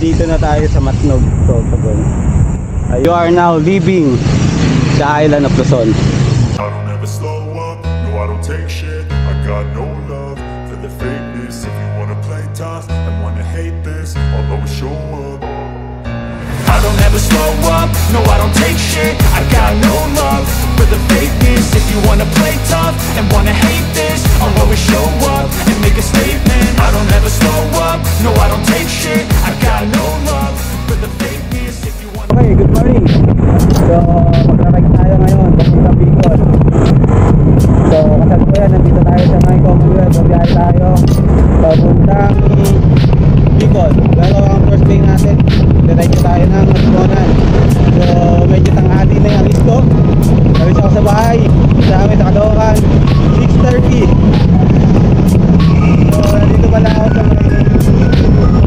nandito na tayo sa Matnog, Sorsogon. You are now leaving the island of Luzon. I don't ever slow up, no I don't take shit. I got no love for the fakeness. If you wanna play tough and wanna hate this, I'll always show up. I don't ever slow up, no I don't take shit. I got no love for the fakeness. If you wanna play tough and wanna hate this, I'll always show up and make a statement. I don't ever slow up, no I don't take shit. I got no love for the fakeness. If you wanna... Okay, good morning. So, magra-ride tayo ngayon papunta Bicol. So, kasalukuyan nandito tayo sa may Commonwealth. Biyahe tayo papuntang Bicol. Pero ang first day natin, direct tayo ng Matgonan. So, medyo tanghali na yung alis ko. Alis ako sa bahay, sa amin sa Caloocan, 6:30. So, nandito pala ako sa may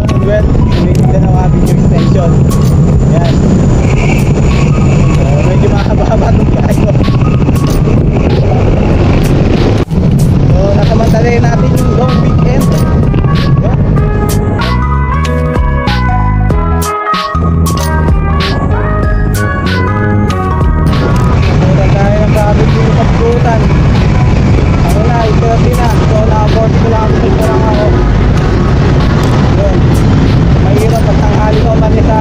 Commonwealth. Hindi na mga extension. Yan. So, medyo mahaba-haba itong biyahe ko. So, nasamantalayin natin yung long weekend. Yan. Mura tayo ng traffic dito sa Pagkutan. Ano na, ito na. So, naka 40 kilometers pa lang ako. Yun. Mahirap pag tanghali ko man sa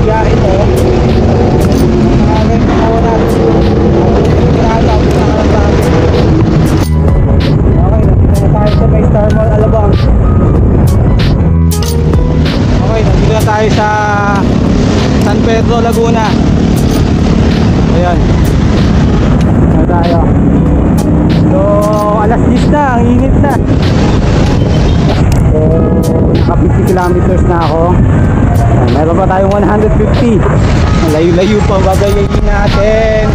biyahe ko. Nakagay sa oras. Nakagay sa oras. Okay, nandito na tayo sa may Star Mall Alabang. Okay, nandito na tayo sa San Pedro, Laguna. Ayan. Na tayo. So, alas 10 na, ang init na. So, naka 50 kilometers na ako. Meron pa tayong 150. Layo-layo pa bagayin natin.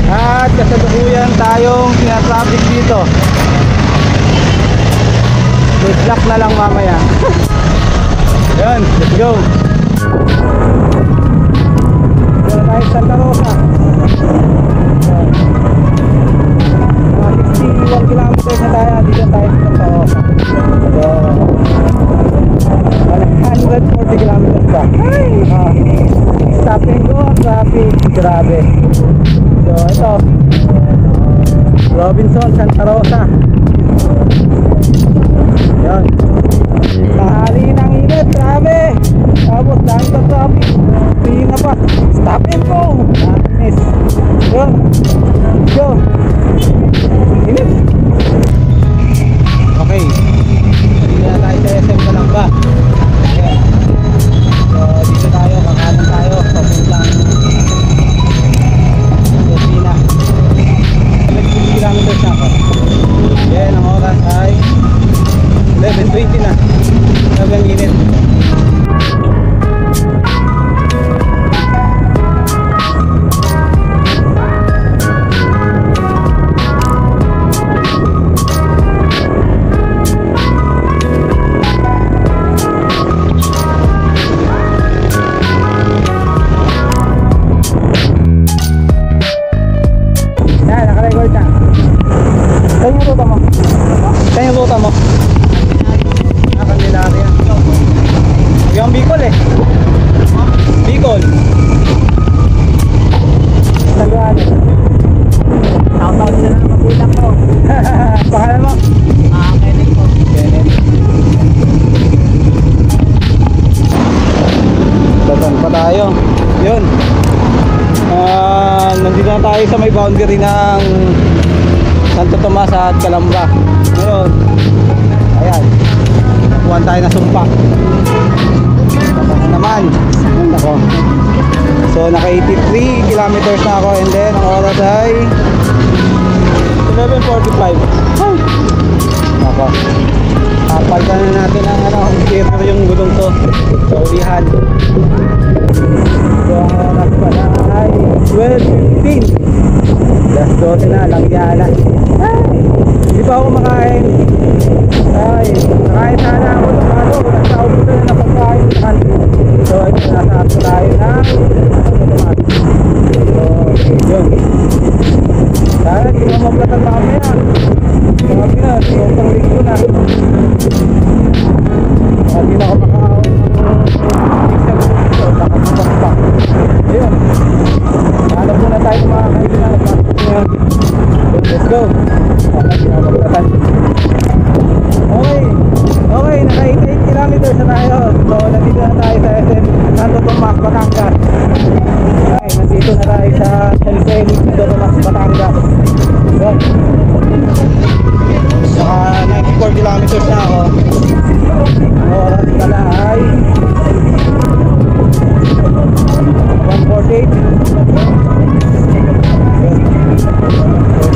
At kasalukuyan tayong tinatraffic dito. Good luck na lang mamaya. Yan, let's go. Dito tayo sa Santa Rosa. Mga 61 kilometers na tayo. Dito tayo sa Santa Rosa. So, 140 kilometers pa. Stop and go, traffic, grabe. So ito, Robinson, Santa Rosa. Yan. Tanghali ng init, grabe. Tapos dahil sa traffic, tingin pa. Stop and go. Nice. Yan. Go. Init. Okay. Hindi na tayo sa SM Calamba. Ayan. So dito tayo, kakanan tayo papuntang Lucena. 150 kilometers na ako. Yan, ang oras ay 11:20 na. Sobrang init. Saan yung ruta mo? Candelaria. Yung Bicol eh. Bicol. Tagaan. Shout-out sila ng magulang ko. Pangalan mo? Kenneth po. Kenneth. Batan pa tayo. Yun. Nandito na tayo sa may boundary ng Santo Tomas at Calamba. Ngayon, ayan, nakuha tayo na sumpa. Tapos naman, ako. So naka 83 kilometers na ako, and then ang oras ay 11:45. Ako, kapalitan na natin ang interior yung gulong to sa ulihan. So ang oras pala ay 12:15. Last 12 na, langya na. Hindi pa ako makain. Ay, nakain sana ako ng ano, nagsaog ko na napagkain. So, ito, nasa ato tayo na automatic. So, yun. Sana, hindi mo mablatan mamaya. Sabi na, sobrang linggo na. Hindi na ako makaon. na tayo. So nandito na tayo sa SM Santo Tomas, Batangas. Okay, nandito na tayo sa Celiceni, Santo Tomas, Batangas. Yun. Naka 94 kilometers na ako. Ang oras pala ay 1:48.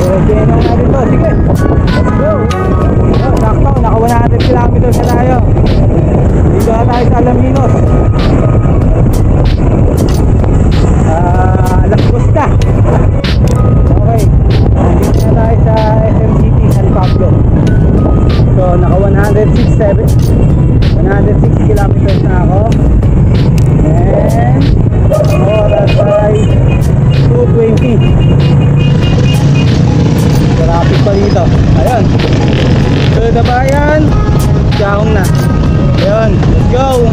Diretso na natin to. Sige, let's go. Sakto, naka 100 kilometers na tayo. Dito na tayo sa Alaminos. Las Costa. Okay, dito na tayo sa SM City, San Pablo. So naka 106 kilometers na ako. And oras ay 2:20. Traffic pa dito. Ayun, so na ba yan? Siyahong na. Ayun, let's go.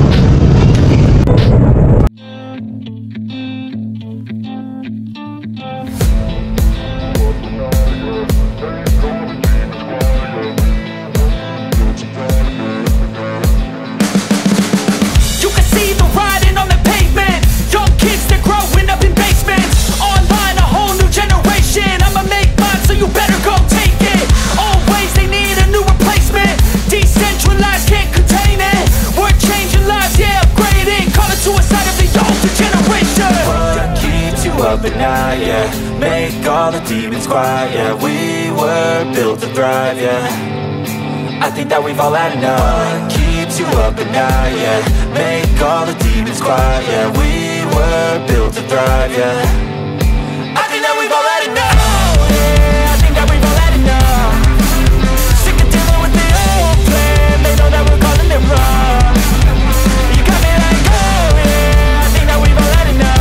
Up at night, yeah. Make all the demons quiet, yeah. We were built to thrive, yeah. I think that we've all had enough. What keeps you up at night, yeah. Make all the demons quiet, yeah. We were built to thrive, yeah. I think that we've all had enough, yeah. I think that we've all had enough. Sick of dealing with the old plan. They know that we're calling it wrong. You got me like, oh yeah. I think that we've all had enough.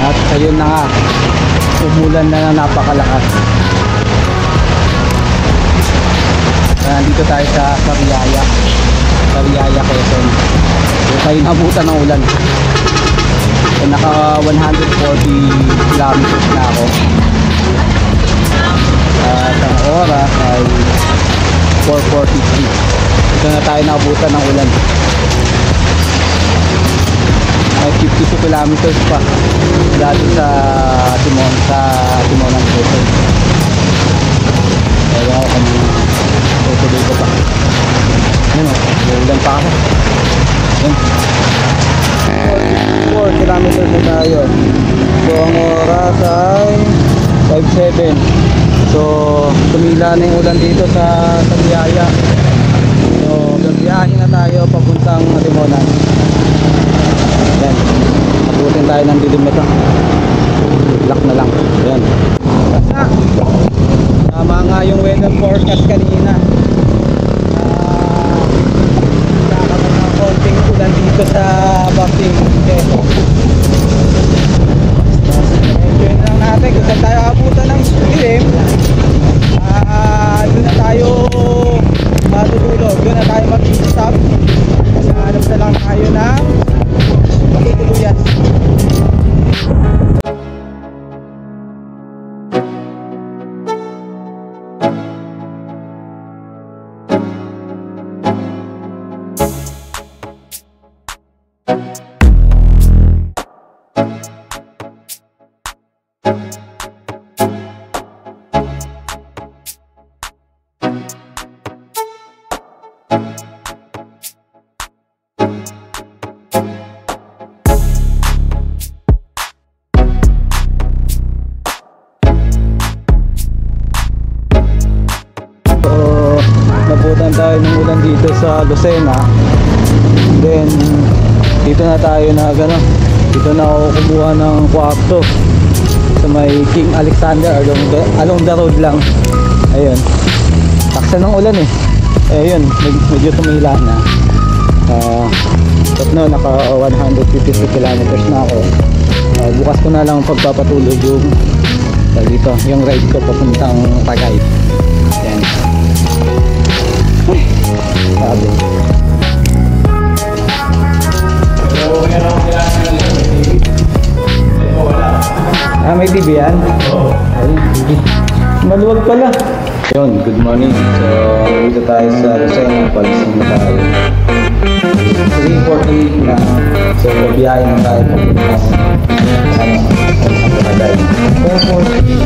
At ayun na nga, umulan na napakalakas. Nandito tayo sa Sariaya, Quezon. So tayo nabutan ng ulan. So, naka 140 kilometers na ako. At ang oras ay 4:43. Ito na tayo nabutan ng ulan. Ay 52 kilometers pa dati sa Timon ng Quezon. Kaya ako kung tutuloy ko pa. Ano, ulan pa ako. 4 kilometers na tayo. So ang oras ay 5:07. So tumila na yung ulan dito sa Biyaya. So gabiyahin na tayo papuntang Timonan. Yan, abutin tayo ng dilim nito. Lock na lang. Yan. Basta tama nga yung weather forecast kanina. Nakakaroon ng konting ulan dito sa Bapting Quezon. Enjoy na lang natin kung saan tayo abutan ng dilim. Doon na tayo matutulog. Doon na tayo mag-stop. Hanap na lang tayo ng makikuluyan. Nabutan tayo ng ulan dito sa Lucena. Then dito na tayo dito na ako kumuha ng kwarto sa may King Alexander along the road lang. Ayun, taksa ng ulan eh. Ayun, medyo tumila na. Naka 152 kilometers na ako. Bukas ko na lang pagpapatuloy yung ride ko papuntang Tagay. Yan. Sabi. So, yan ang Ah, may TV yan? Oo. Maluwag pala. Yun, good morning. So, dito tayo sa Lucena, palising na tayo. 3:48 na. So, biyahe na tayo papunta sa Tagay. 4:40.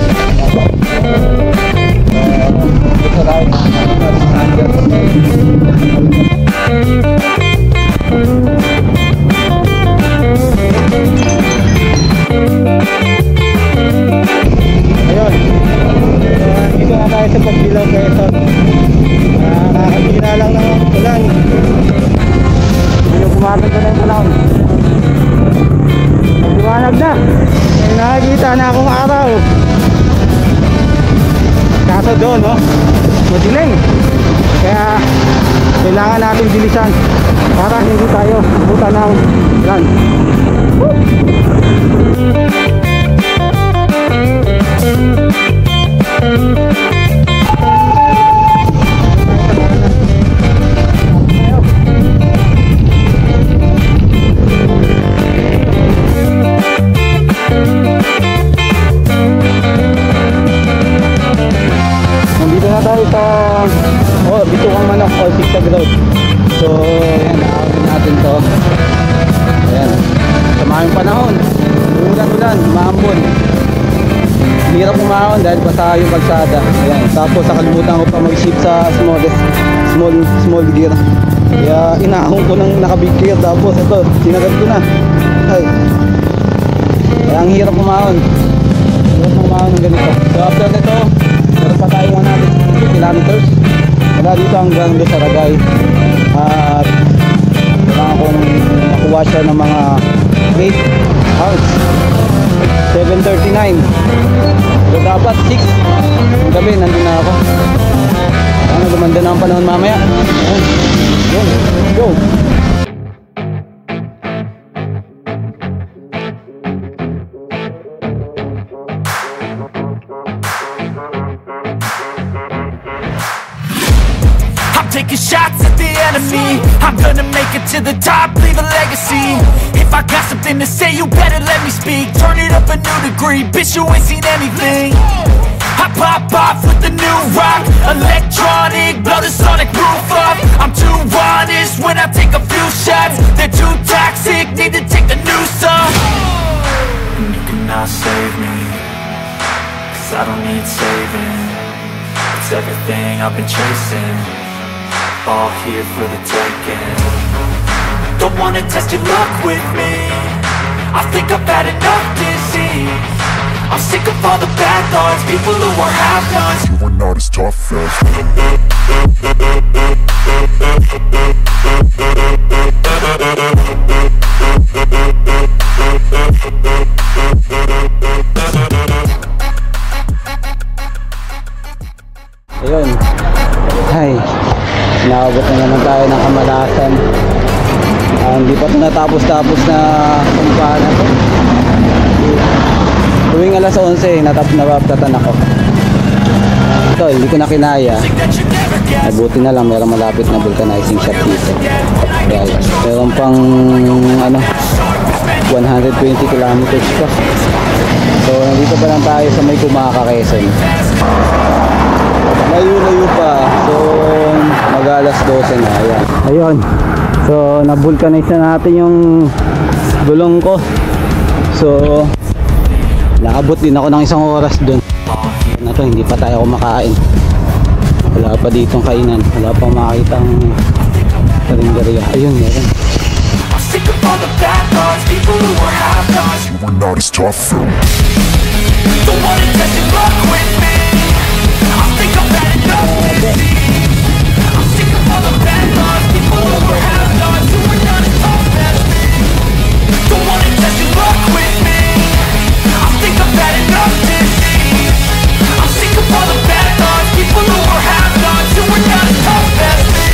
Dito tayo sa ayun, dito na tayo sa Pagbilaw, Quezon. Nakakabila lang ng ulan. Hindi kumapit na yung panahon. Liwanag na. May nakakita na akong araw. Kaso doon, oh, madilim. Kaya kailangan natin bilisan para hindi tayo buta ng ulan. Nandito na tayo sa Bituang Manok o Sigsag Road. So ayan, nakakabin natin to. Ayan, sama yung panahon, ulan-ulan, maambon. Hirap umahon dahil basa yung kalsada. Ayan, tapos nakalimutan ko pa mag-shift sa small gear. Kaya inahon ko ng naka-big gear, tapos ito, sinagad ko na. Ay, kaya ang hirap umahon. Hirap umahon ng ganito. So after nito, meron pa tayo 150 kilometers. Wala dito hanggang doon sa Ragay. At kailangan kong nakuha siya ng mga 8 hours. 7:39. So dapat 6 ang gabi nandun na ako. Ano, gumanda na ang panahon mamaya. Yun, go. Taking shots at the enemy. I'm gonna make it to the top, leave a legacy. If I got something to say, you better let me speak. Turn it up a new degree, bitch, you ain't seen anything. I pop off with the new rock, electronic, blow the sonic roof up. I'm too honest when I take a few shots. They're too toxic, need to take a new song. And you cannot save me, 'cause I don't need saving. It's everything I've been chasing, all here for the taking. Don't wanna test your luck with me, I think I've had enough disease. I'm sick of all the bad thoughts, people who are half-nots. You were not as tough as ayun. Ay, naabot na naman tayo ng Kamalasan. Hindi pa ito natapos-tapos na kumpahan na ito. Tuwing alas 11, napaptatan ako. Ito, hindi ko na kinaya. Mabuti na lang, mayroong malapit na vulcanizing shop dito. Kaya, mayroon pang 120 kilometers pa. So, nandito pa lang tayo sa may Kumaka, Quezon. Layo-layo pa. So, mag-alas 12 na. Ayan. Ayun. So, na-vulcanize na natin yung gulong ko. So, nakabot din ako ng 1 oras dun. Na to, hindi pa tayo kumakain. Wala pa ditong kainan. Wala pang makakitang karinderya. Ayun, meron. Sick of all the bad thoughts, people who are half-nots. you were not as tough as Don't wanna test your luck with me, I think I've had enough disease. I'm sick of all the bad thoughts, people who are half-nots, who are not as tough as me. Don't wanna test your luck with me, I think I've had enough disease. I'm sick of all the bad thoughts, people who are half-nots, who are not as tough as me.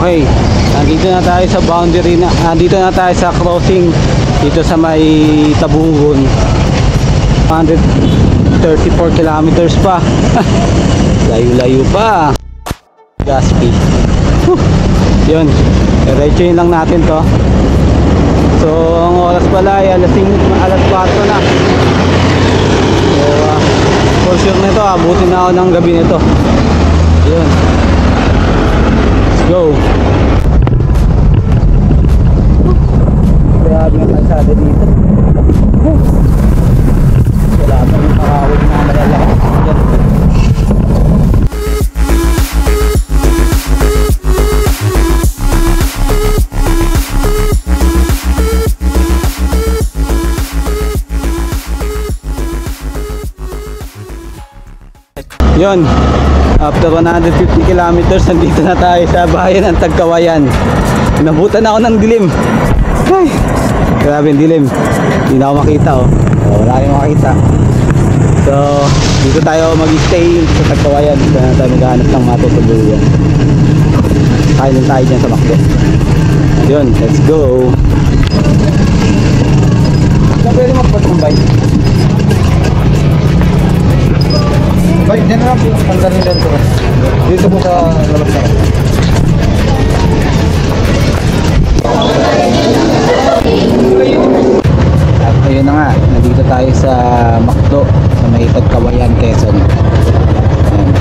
Okay, nandito na tayo sa boundary na, nandito na tayo sa crossing dito sa may Tabungon. 134 kilometers pa. Layo-layo pa. Gaspi. Yun, diretsuhin lang natin to. So ang oras pala ay alas 4 na. So for sure nito, abutin na ako ng gabi nito. Yun, let's go. Grabe yung kalsada dito. Wala pa yung makawid na malalakas. Yun, after 150 kilometers, nandito na tayo sa bayan ng Tagkawayan. Inabutan ako ng dilim. Ay, grabe yung dilim. Hindi na ako makita, oh. Wala kayong makita. So, dito tayo mag-stay sa Tagkawayan. Dito na tayo maghanap ng matutuluyan. Kainin tayo dyan sa Macdo. Yun, let's go. Saan pwede magpatumbay? Balik din lang po, tanggalin din po. Dito po sa labas na. At ayun na nga, nandito tayo sa Macdo, sa may Tagkawayan, Quezon. Ayan.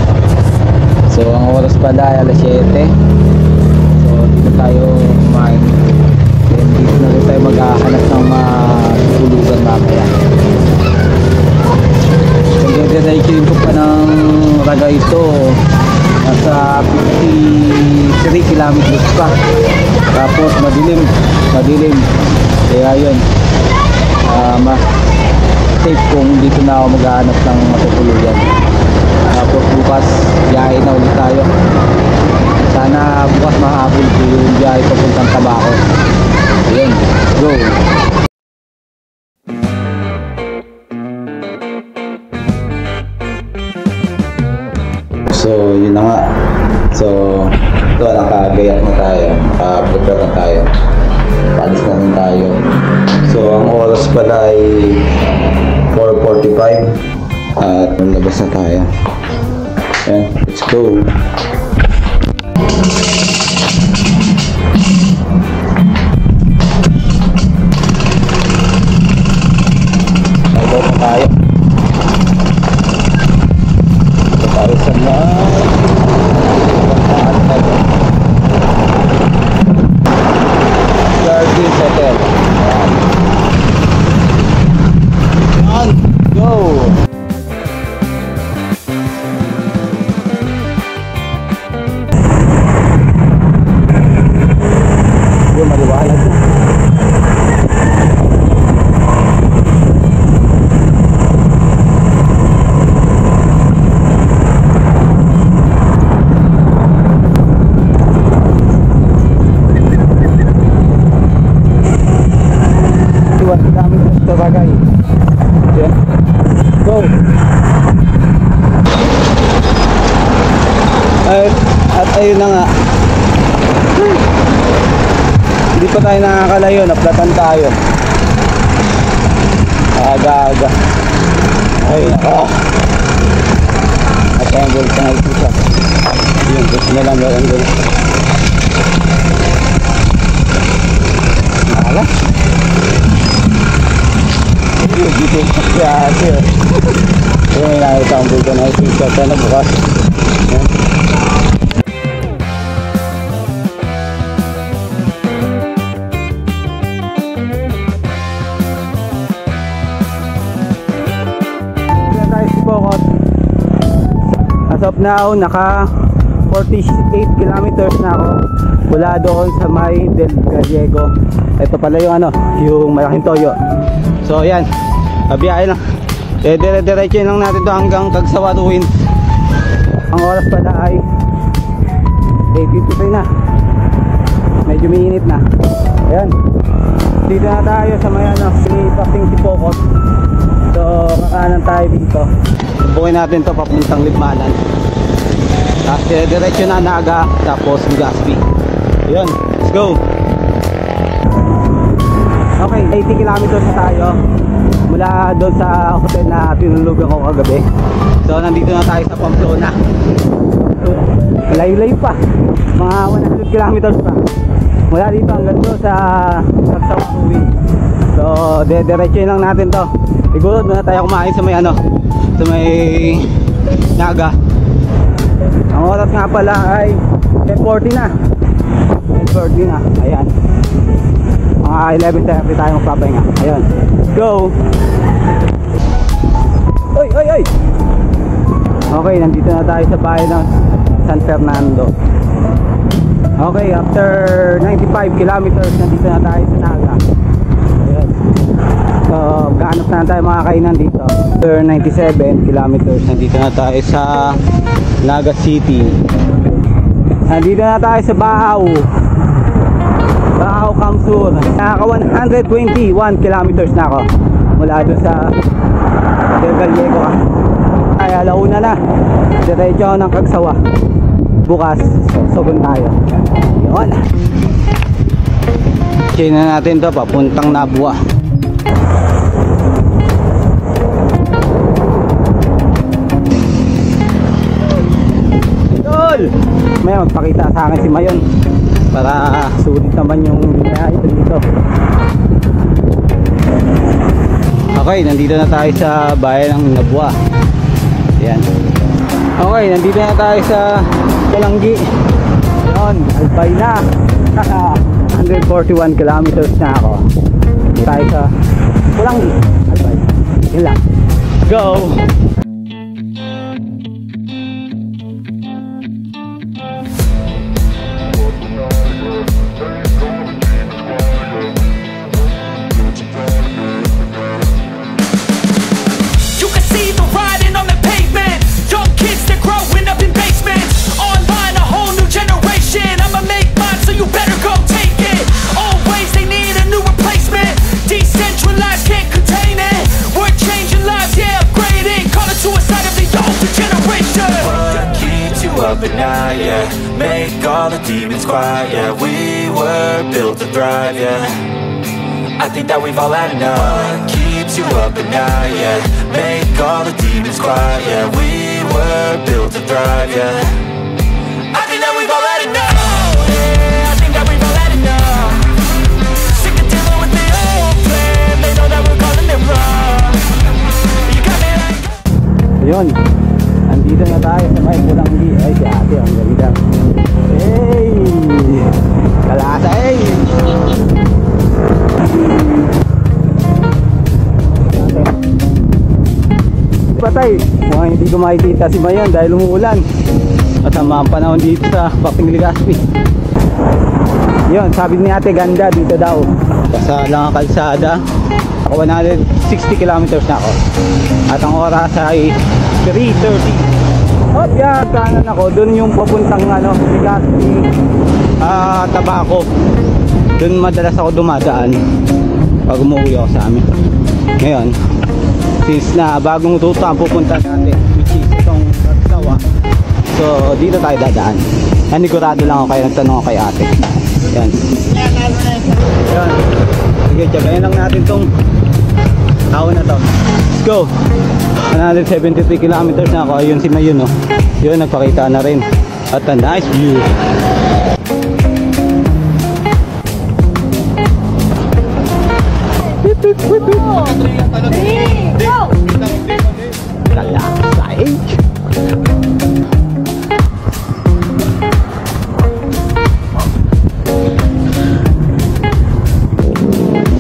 So ang oras pala ay alas 7. So dito tayo kumain. Then dito na rin tayo maghahanap ng matutulugan mamaya. Diretsuhin ko pa ng raga ito, nasa 53 kilometers pa. Tapos madilim. Kaya yun, safe kung dito na ako maghahanap ng matutulugan. Tapos bukas biyahe na ulit tayo. Sana bukas mahabol ko yung biyahe papuntang Tabaco. Ayun, go. So yun na nga. So ito, nakagayat na tayo, prepare na tayo, paalis na rin tayo. So ang oras pala ay 4:45 at lumabas na tayo. Ayan, let's go. Nagbaw na tayo. Tayo sa Gardens Hotel. On, go! Yung maliwanag na. Go! At ayun na nga, hindi pa tayo nakakalayo, naplatan tayo aga-aga. Ay naka at angle sa nga ito siya. Yun, gusto na lang meron doon. Nakala dito siya ate. So may nakita ang bulto na ito siya. Sana bukas. Yan. Yan tayo si Pocot. As of now, naka 48 kilometers na ako mula doon sa may Del Gallego. Ito pala yung ano, yung malaking toyo. So yan, biyahe lang. Dire-diretso lang natin to hanggang Cagsawa Ruins. Ang oras pala ay 8:53 na. Medyo mainit na. Ayan, dito na tayo sa may ano, pinipating si Pocot. So kakanan tayo dito. Bukin natin to papuntang Libmanan. Tapos diretso na Naga, tapos Legazpi. Ayun, let's go. Okay, 80 kilometers na tayo mula doon sa hotel na tinulugan ko kagabi. So nandito na tayo sa Pamplona. Layo-layo pa, mga 100 kilometers pa mula dito hanggang doon sa Sagsawa. So dediretso lang natin to. Siguro doon na tayo kumain sa may ano, sa may Naga. Ang oras nga pala ay 10:40 na. 10:40 na, ayan. Mga 11:30 tayo magpapahinga. Ayun, go. Oy, oy, oy. Okay, nandito na tayo sa bahay ng San Fernando. Okay, after 95 kilometers nandito na tayo sa Naga. Ayun. So, gaanap na tayo mga kainan dito. After 97 kilometers nandito na tayo sa Naga City. Nandito na tayo sa Bahaw Kamsur. Naka 121 kilometers na ako mula doon sa Del Gallego. Ay, alauna na. Diretso ako ng Kagsawa. Bukas, Sogon tayo. Yun. Chain na natin to papuntang Nabua. May magpakita sa akin si Mayon para sulit naman yung binahe dito. Okay, nandito na tayo sa bayan ng Nabua. Ayan. Okay, nandito na tayo sa Kalanggi. Yun, Albay na. 141 kilometers na ako. Dito tayo sa Kalanggi, Albay. Yun lang. Go! Up at night, yeah. Make all the demons quiet, yeah. We were built to thrive, yeah. I think that we've all had enough. What keeps you up at night, yeah. Make all the demons quiet, yeah. We were built to thrive, yeah. I think that we've all had enough. Yeah, I think that we've all had enough. Sick of dealing with the old plan. They know that we're calling it wrong. You got me like. Ayun. Nandito na tayo sa may Pulanggi. Ay, si ate, ang ganda. Hey! Kalasa, hey! Patay! Mukhang hindi ko makikita si Mayon dahil umuulan. Masama ang panahon dito sa Baking Legazpi. Yun, sabi ni ate, ganda dito daw. Basta lang ang kalsada. Ako 160 kilometers na ako. At ang oras ay 3:30. Oh, yeah, kanan ako. Doon yung papuntang ano, Legazpi, Tabaco. Doon madalas ako dumadaan pag umuwi ako sa amin. Ngayon, since na bagong ruta ang pupunta natin, which is itong Kagsawa, so dito tayo dadaan. Nanigurado lang ako kaya nagtanong ako kay ate. Yan. Yan. Sige, tiyagayin lang natin tong tao na to. Let's go. 173 kilometers na ako. Ayun si Mayon, no? Yun, nagpakita na rin. At a nice view.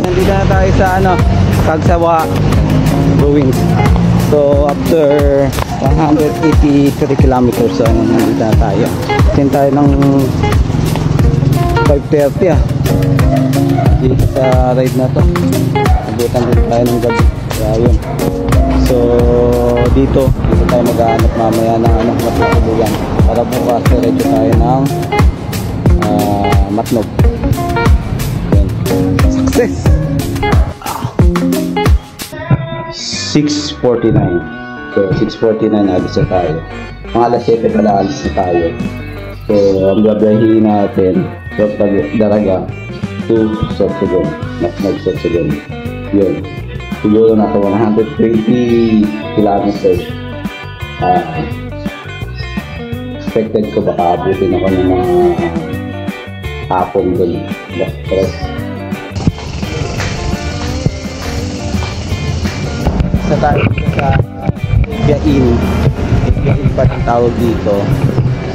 Nandito na tayo sa ano, Kagsawa Ruins. So after 183 kilometers, so nandito na tayo. Sin tayo ng 5:30 dito sa ride na to. Nabutan din tayo ng gabi. Kaya yun. So dito tayo maghahanap mamaya ng ano, matutuluyan. Para bukas diretso tayo ng Matnog. Yun. Success! 6:49. So 6:49 alis na tayo. Mga alas 7 pala alis na tayo. So ang gabihin natin So pag Daraga to Sorsogon, Matnog Sorsogon. Yun. Siguro nasa 120 kilometers. Expected ko baka abutin ako ng mga hapon doon. Stress. Sa tayo sa Biyain pa ang tawag dito.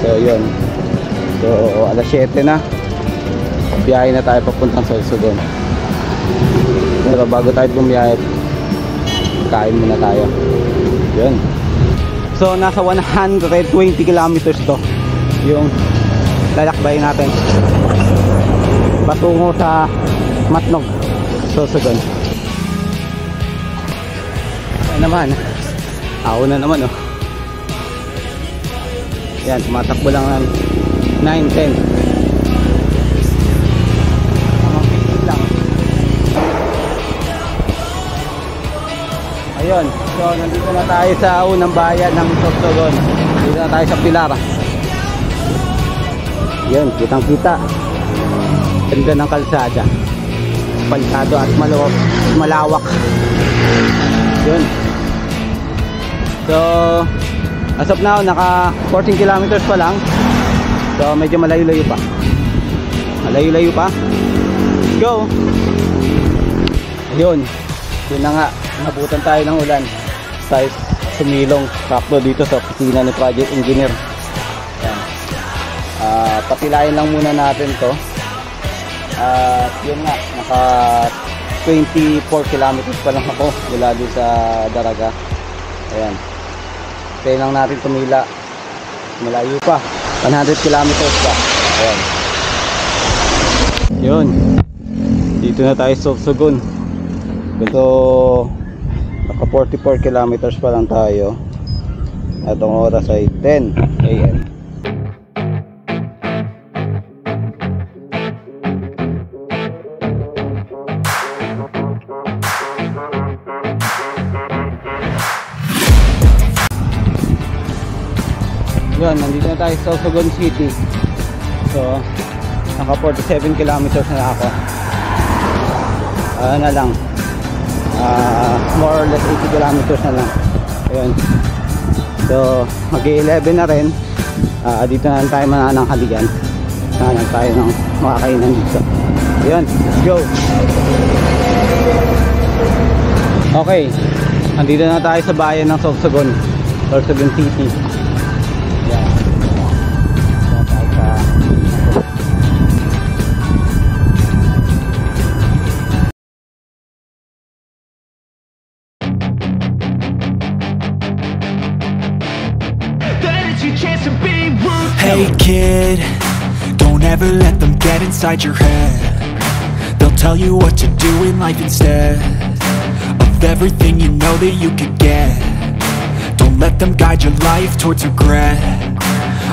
So yun. So alas 7 na. Biyahe na tayo papuntang Sorsogon. Pero bago tayo bumiyahe, kain muna tayo. Yun. So nasa 120 kilometers to yung lalakbay natin patungo sa Matnog Sorsogon. Ay naman, ako na naman oh. Yan, tumatakbo lang ng 9-10. Lang. Ayun, so nandito na tayo sa unang bayan ng Sorsogon. Dito na tayo sa Pilar. Yun, kitang kita. Ganda ng kalsada, palsado at malawak. Yun. So as of now, naka 14 kilometers pa lang. So medyo malayo-layo pa. Malayo-layo pa. Let's go. Ayun. Yun na nga, nabutan tayo ng ulan. Tayo sumilong sakto dito sa opisina ni Project Engineer. Yan. Patilayan lang muna natin to. At yun nga, naka 24 kilometers pa lang ako mula doon sa Daraga. Ayan. Kaya lang natin tumila. Malayo pa. 100 kilometers pa. Ayan. Yun. Dito na tayo sa Sorsogon. Ito, naka 44 kilometers pa lang tayo. At ang oras ay 10 AM. Yun, nandito na tayo sa Sorsogon City. So, naka 47 kilometers na ako. Na lang. More or less 80 kilometers na lang. Ayun. So, mag-11 na rin. Dito na tayo manananghalian. Hanap tayo ng makakainan dito. Ayun, let's go. Okay. Andito na tayo sa bayan ng Sorsogon. Sorsogon City. Yan. So, tayo sa Hey kid, don't ever let them get inside your head. They'll tell you what to do in life instead of everything you know that you could get. Don't let them guide your life towards regret.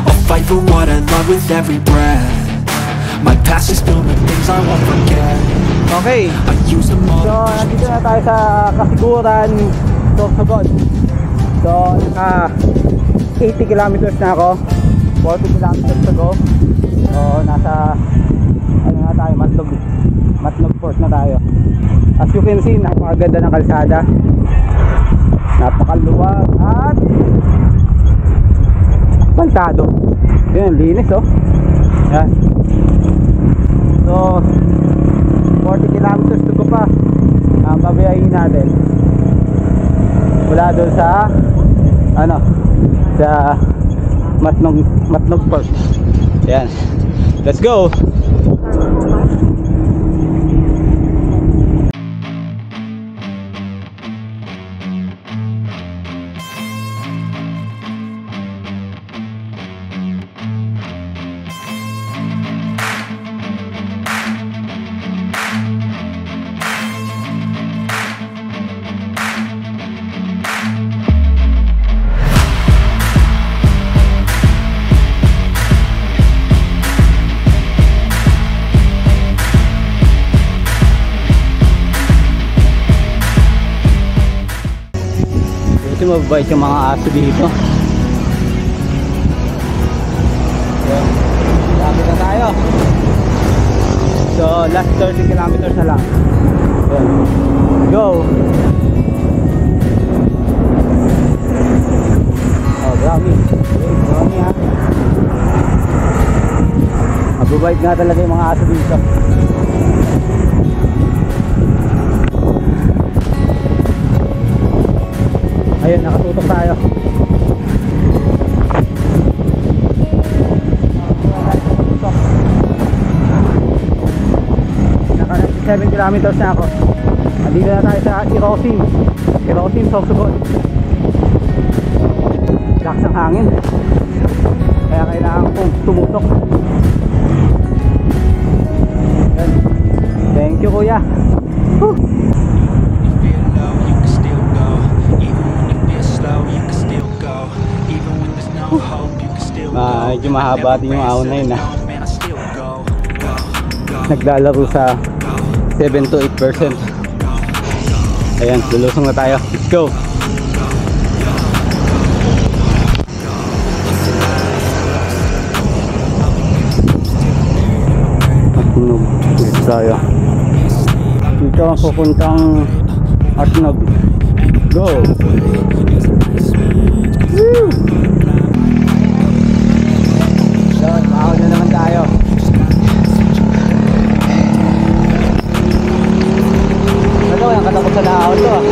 I'll fight for what I love with every breath. My past is filled with things I won't forget. okay. I use them all. So, nandito na tayo sa Kasiguran, Sorsogon. So, naka 80 kilometers na ako. 40 kilometers to go. So, nasa ano na tayo, Matnog Port na tayo. As you can see, napakaganda ng kalsada. Napakaluwag at palsado. Yan, linis oh. Yan. So, 40 kilometers to go pa. Ang babayahin natin mula doon sa ano, sa Matnog Port. Yan. Let's go. Mababait yung mga aso dito. Yan. Lapit na tayo. last 30 kilometers na lang. Yun. Go! Oh, grabe. Grabe ha. Mababait nga talaga yung mga aso dito. Ayun, nakatutok tayo. Naka 7 kilometers na ako. Nandito na tayo sa Irosim. Irosim, Sorsogon. Lakas ng hangin. Kaya kailangan kong tumutok. Thank you, kuya. Woo! Medyo mahaba din yung ahon na yun ha. Naglalaro sa 7 to 8%. Ayan, lulusong na tayo. Let's go! Dito tayo. Dito ang pupuntang Atnog. Go! Woo! Yun, mahal na naman tayo. Ano, yung katapos sa dahon to ah.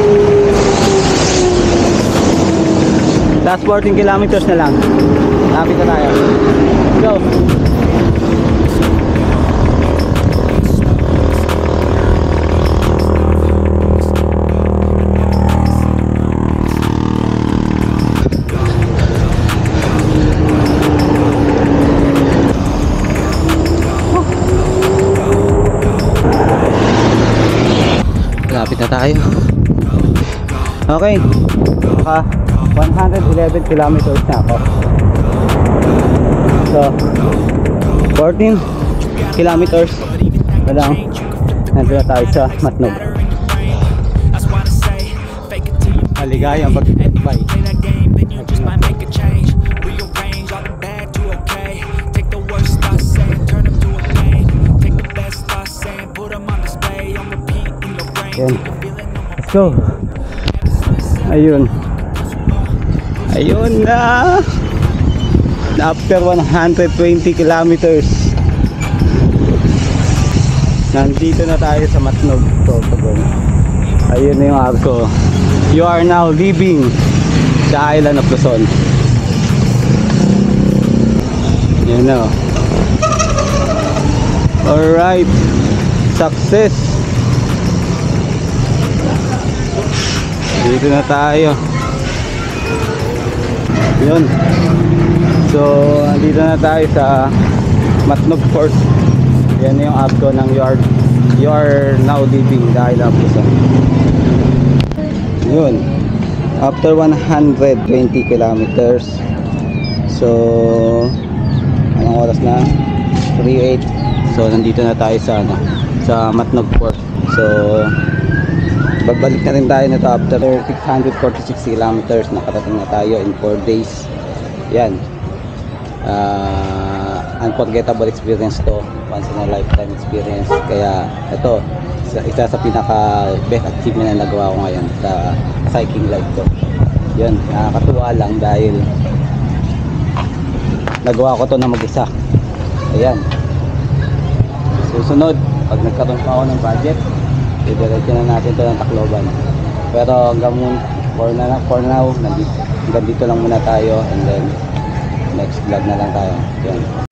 Last 14 kilometers na lang. Lapit na tayo. Go! Lapit na tayo. Okay. Naka 111 kilometers na ako. So 14 kilometers na lang. Nandito na tayo sa Matnog. Maligayang pag-bike. Yan. Let's go. Ayun. Ayun na. After 120 kilometers nandito na tayo sa Matnog. Ayun na yung arko. You are now leaving the island of Luzon. You know. Alright. Success. Dito na tayo. Yun. So, dito na tayo sa Matnog Fort. Yan yung arko ng you are now leaving the island of Luzon. Yun. After 120 kilometers. So, anong oras na? 3:08. So, nandito na tayo sa sa Matnog Fort. So, babalik na rin tayo nito after 646 kilometers. Nakarating na tayo in 4 days. Yan. Unforgettable experience to. Once in a lifetime experience. Kaya ito, isa sa pinaka best achievement na nagawa ko ngayon sa cycling life ko. Yan. Nakakatuwa lang dahil nagawa ko to na mag-isa. Ayan. Susunod, pag nagkaroon pa ako ng budget, diretso na natin ito ng Tacloban. Pero hanggang for now, hanggang dito lang muna tayo, and then next vlog na lang tayo. Yan.